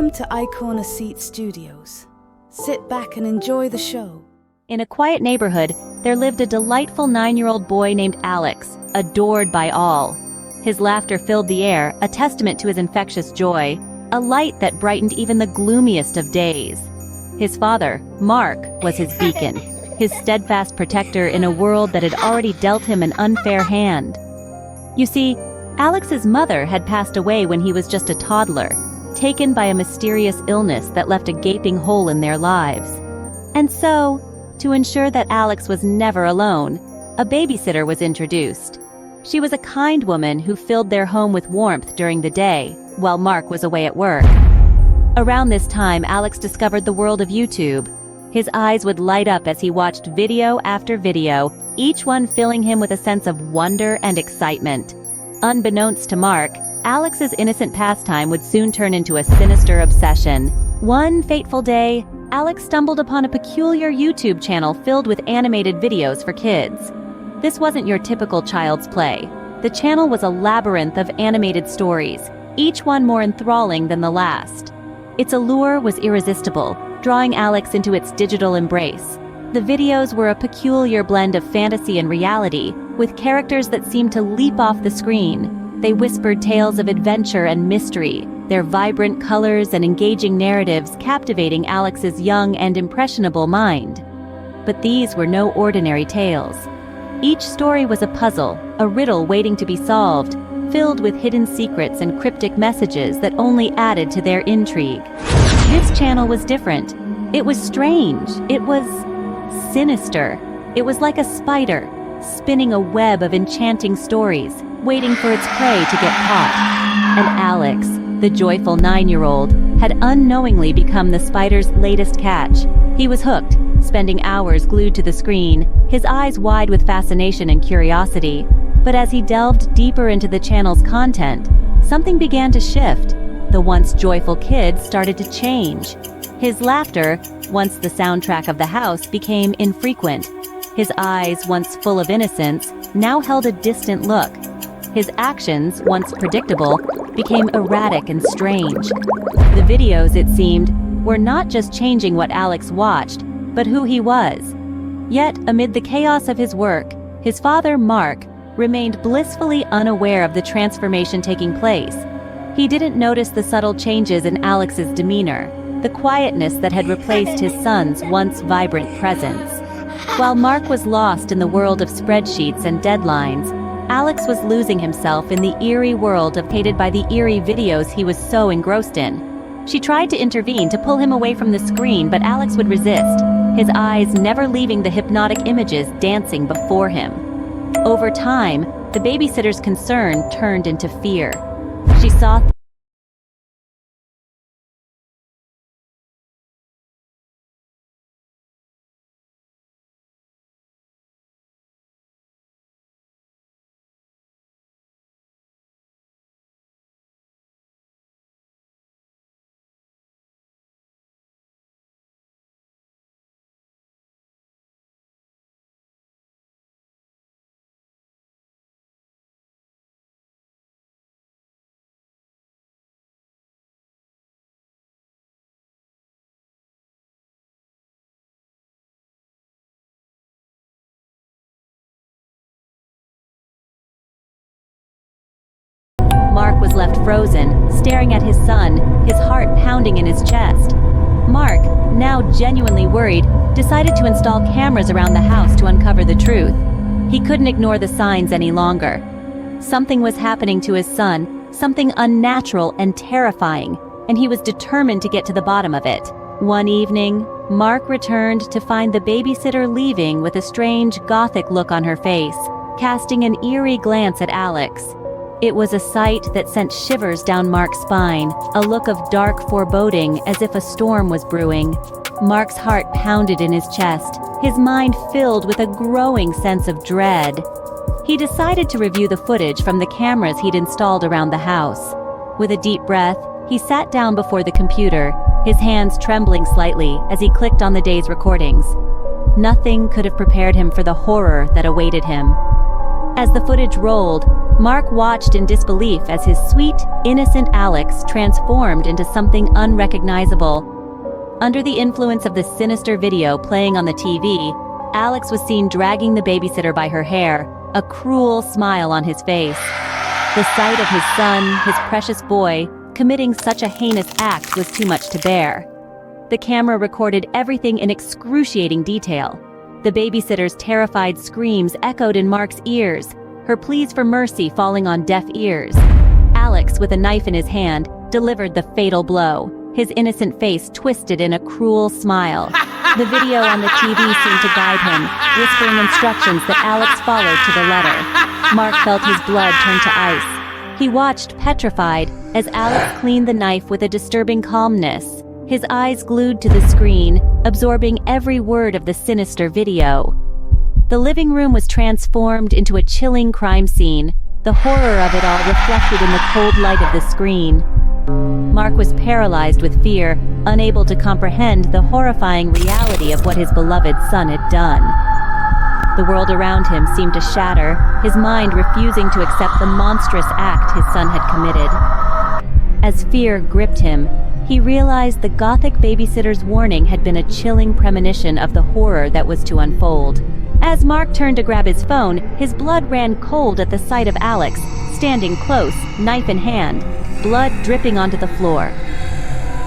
Welcome to iCorner Seat Studios. Sit back and enjoy the show. In a quiet neighborhood, there lived a delightful 9-year-old boy named Alex, adored by all. His laughter filled the air, a testament to his infectious joy, a light that brightened even the gloomiest of days. His father, Mark, was his beacon, his steadfast protector in a world that had already dealt him an unfair hand. You see, Alex's mother had passed away when he was just a toddler, taken by a mysterious illness that left a gaping hole in their lives. And so, to ensure that Alex was never alone, a babysitter was introduced. She was a kind woman who filled their home with warmth during the day, while Mark was away at work. Around this time, Alex discovered the world of YouTube. His eyes would light up as he watched video after video, each one filling him with a sense of wonder and excitement. Unbeknownst to Mark, Alex's innocent pastime would soon turn into a sinister obsession. One fateful day, Alex stumbled upon a peculiar YouTube channel filled with animated videos for kids. This wasn't your typical child's play. The channel was a labyrinth of animated stories, each one more enthralling than the last. Its allure was irresistible, drawing Alex into its digital embrace. The videos were a peculiar blend of fantasy and reality, with characters that seemed to leap off the screen. They whispered tales of adventure and mystery, their vibrant colors and engaging narratives captivating Alex's young and impressionable mind. But these were no ordinary tales. Each story was a puzzle, a riddle waiting to be solved, filled with hidden secrets and cryptic messages that only added to their intrigue. This channel was different. It was strange. It was sinister. It was like a spider, spinning a web of enchanting stories, waiting for its prey to get caught. And Alex, the joyful 9-year-old, had unknowingly become the spider's latest catch. He was hooked, spending hours glued to the screen, his eyes wide with fascination and curiosity. But as he delved deeper into the channel's content, something began to shift. The once joyful kid started to change. His laughter, once the soundtrack of the house, became infrequent. His eyes, once full of innocence, now held a distant look. His actions, once predictable, became erratic and strange. The videos, it seemed, were not just changing what Alex watched, but who he was. Yet, amid the chaos of his work, his father, Mark, remained blissfully unaware of the transformation taking place. He didn't notice the subtle changes in Alex's demeanor, the quietness that had replaced his son's once vibrant presence. While Mark was lost in the world of spreadsheets and deadlines, Alex was losing himself in the eerie world hated by the eerie videos he was so engrossed in. She tried to intervene to pull him away from the screen, but Alex would resist, his eyes never leaving the hypnotic images dancing before him. Over time, the babysitter's concern turned into fear. She saw Mark was left frozen, staring at his son, his heart pounding in his chest. Mark, now genuinely worried, decided to install cameras around the house to uncover the truth. He couldn't ignore the signs any longer. Something was happening to his son, something unnatural and terrifying, and he was determined to get to the bottom of it. One evening, Mark returned to find the babysitter leaving with a strange, gothic look on her face, casting an eerie glance at Alex. It was a sight that sent shivers down Mark's spine, a look of dark foreboding as if a storm was brewing. Mark's heart pounded in his chest, his mind filled with a growing sense of dread. He decided to review the footage from the cameras he'd installed around the house. With a deep breath, he sat down before the computer, his hands trembling slightly as he clicked on the day's recordings. Nothing could have prepared him for the horror that awaited him. As the footage rolled, Mark watched in disbelief as his sweet, innocent Alex transformed into something unrecognizable. Under the influence of the sinister video playing on the TV, Alex was seen dragging the babysitter by her hair, a cruel smile on his face. The sight of his son, his precious boy, committing such a heinous act was too much to bear. The camera recorded everything in excruciating detail. The babysitter's terrified screams echoed in Mark's ears, her pleas for mercy falling on deaf ears. Alex, with a knife in his hand, delivered the fatal blow, his innocent face twisted in a cruel smile. The video on the TV seemed to guide him, whispering instructions that Alex followed to the letter. Mark felt his blood turn to ice. He watched petrified as Alex cleaned the knife with a disturbing calmness, his eyes glued to the screen, absorbing every word of the sinister video. The living room was transformed into a chilling crime scene, the horror of it all reflected in the cold light of the screen. Mark was paralyzed with fear, unable to comprehend the horrifying reality of what his beloved son had done. The world around him seemed to shatter, his mind refusing to accept the monstrous act his son had committed. As fear gripped him, he realized the gothic babysitter's warning had been a chilling premonition of the horror that was to unfold. As Mark turned to grab his phone, his blood ran cold at the sight of Alex, standing close, knife in hand, blood dripping onto the floor.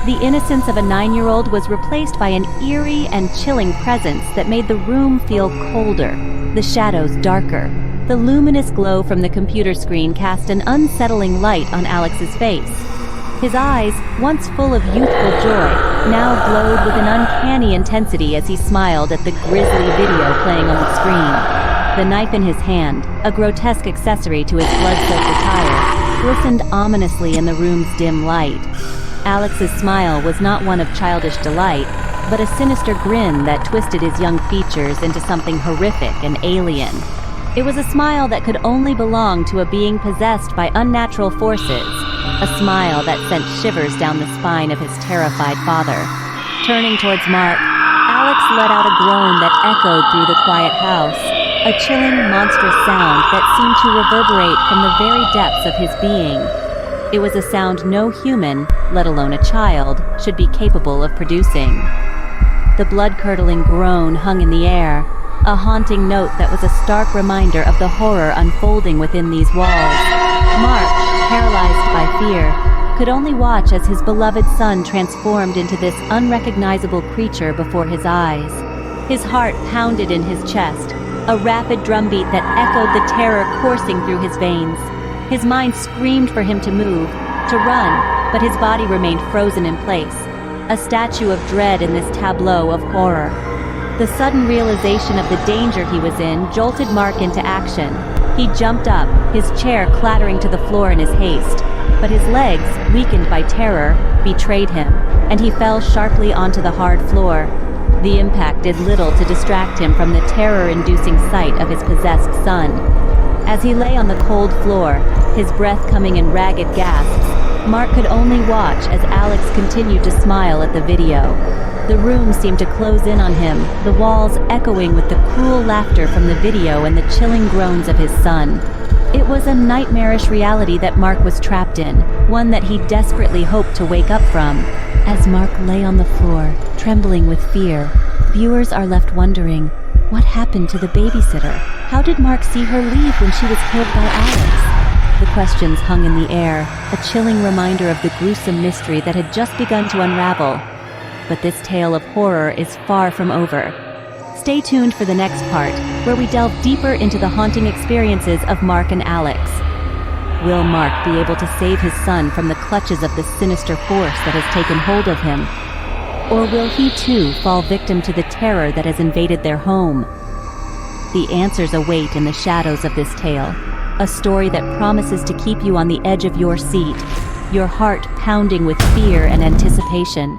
The innocence of a 9-year-old was replaced by an eerie and chilling presence that made the room feel colder, the shadows darker. The luminous glow from the computer screen cast an unsettling light on Alex's face. His eyes, once full of youthful joy, now glowed with an uncanny intensity as he smiled at the grisly video playing on the screen. The knife in his hand, a grotesque accessory to his blood-soaked attire, glistened ominously in the room's dim light. Alex's smile was not one of childish delight, but a sinister grin that twisted his young features into something horrific and alien. It was a smile that could only belong to a being possessed by unnatural forces, a smile that sent shivers down the spine of his terrified father. Turning towards Mark, Alex let out a groan that echoed through the quiet house, a chilling, monstrous sound that seemed to reverberate from the very depths of his being. It was a sound no human, let alone a child, should be capable of producing. The blood-curdling groan hung in the air, a haunting note that was a stark reminder of the horror unfolding within these walls. Mark, paralyzed by fear, could only watch as his beloved son transformed into this unrecognizable creature before his eyes. His heart pounded in his chest, a rapid drumbeat that echoed the terror coursing through his veins. His mind screamed for him to move, to run, but his body remained frozen in place, a statue of dread in this tableau of horror. The sudden realization of the danger he was in jolted Mark into action. He jumped up, his chair clattering to the floor in his haste, but his legs, weakened by terror, betrayed him, and he fell sharply onto the hard floor. The impact did little to distract him from the terror-inducing sight of his possessed son. As he lay on the cold floor, his breath coming in ragged gasps, Mark could only watch as Alex continued to smile at the video. The room seemed to close in on him, the walls echoing with the cruel laughter from the video and the chilling groans of his son. It was a nightmarish reality that Mark was trapped in, one that he desperately hoped to wake up from. As Mark lay on the floor, trembling with fear, viewers are left wondering, what happened to the babysitter? How did Mark see her leave when she was killed by Alex? The questions hung in the air, a chilling reminder of the gruesome mystery that had just begun to unravel. But this tale of horror is far from over. Stay tuned for the next part, where we delve deeper into the haunting experiences of Mark and Alex. Will Mark be able to save his son from the clutches of the sinister force that has taken hold of him? Or will he too fall victim to the terror that has invaded their home? The answers await in the shadows of this tale, a story that promises to keep you on the edge of your seat, your heart pounding with fear and anticipation.